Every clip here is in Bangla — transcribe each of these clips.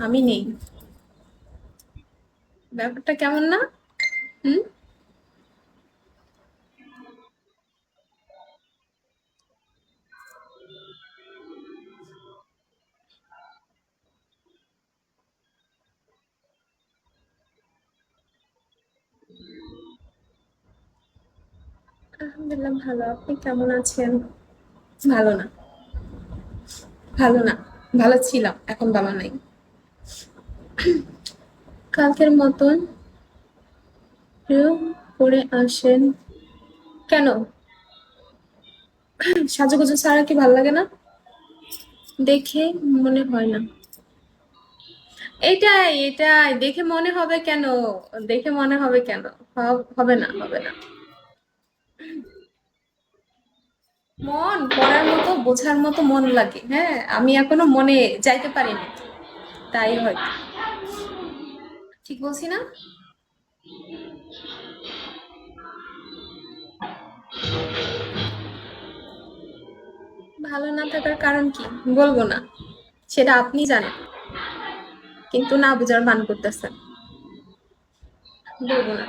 আমি নেই। ব্যাপারটা কেমন না? হুম। আলহামদুলিল্লাহ ভালো, আপনি কেমন আছেন? ভালো না। ভালো না। ভালো ছিলাম, এখন ভালো নাই। কালকের মতন কেউ করে আসেন। কেন? সাজুগুজু ছাড়া কি ভালো লাগে না? দেখে মনে হয় না। এটাই দেখে মনে হবে কেন? দেখে মনে হবে কেন? হবে না, হবে না। মন পড়ার মতো, বোঝার মতো মন লাগে। হ্যাঁ, আমি এখনো মনে যাইতে পারিনি, তাই হয়তো। ঠিক বলছি না? ভালো না থাকার কারণ কি? বলবো না, সেটা আপনি জানেন, কিন্তু না বুঝার ভান করতেছেন। বলবো না।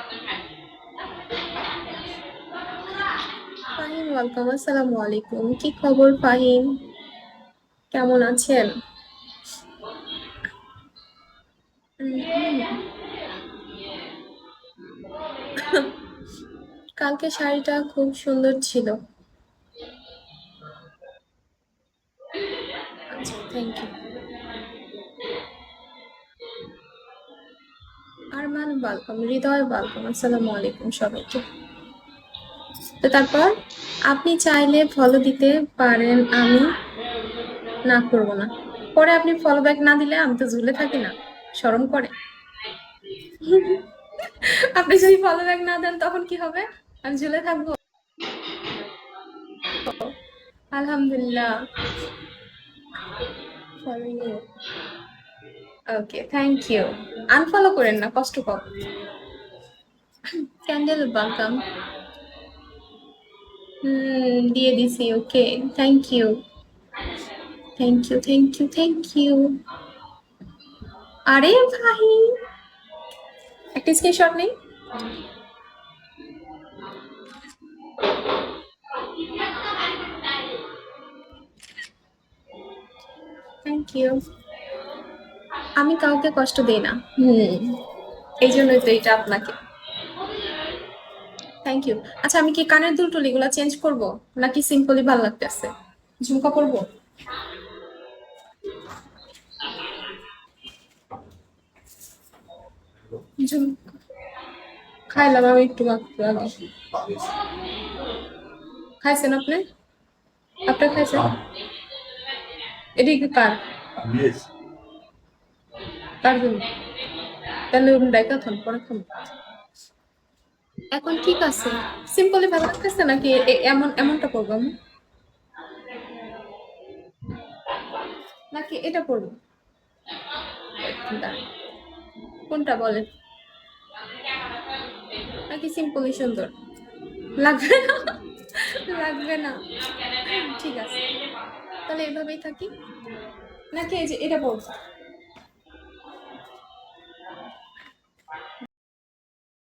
ফাহিম, ওয়েলকাম, আসসালামু আলাইকুম। কি খবর ফাহিম? কেমন আছেন? হুম। কালকে শাড়িটা খুব সুন্দর ছিল। আচ্ছা, thank you. Arman welcome, Hriday welcome, আসসালামু আলাইকুম সবাইকে। তো তারপর আপনি চাইলে ফলো দিতে পারেন, আমি না করব না। পরে আপনি ফলো ব্যাক না দিলে আমি তো ঝুলে থাকি না? শরম করে? আপনি যদি ফলো ব্যাক না দেন তখন কি হবে? আমি ঝুলে থাকবো? আলহামদুলিল্লাহ। Follow you. Okay, thank you. Unfollow করেন না, কষ্ট পাবো। Candle welcome. দিয়ে দিছি, okay. Thank you, thank you, thank you, thank you. আরে ভাই, একটা স্ক্রিনশট নেই? Thank you. আমি কাউকে কষ্ট দেই না। এই জন্যই তো এটা আপনাকে। Thank you. আচ্ছা, আমি কি কানের দুল টুল এগুলা চেঞ্জ করব, নাকি সিম্পলি ভালো লাগতেছে? ঝুমকা করবো? ঝুম খাইলাম আমি একটু মাত্র আগে। খাইছেন আপনি? আপনি খাইছেন? এটা কি কার? কার জন্য? তাহলে ডাইকা থাম, পরে খাম। এখন ঠিক আছে। সিম্পলি ভালো লাগতেছে নাকি এমন এমনটা করবো আমি, নাকি এটা করবো? দাঁড়ান, কোনটা বলেন? নাকি সিম্পলি সুন্দর লাগবে না? লাগবে না? ঠিক আছে, তাহলে এভাবেই থাকি, নাকি এই যে এটা বলবো?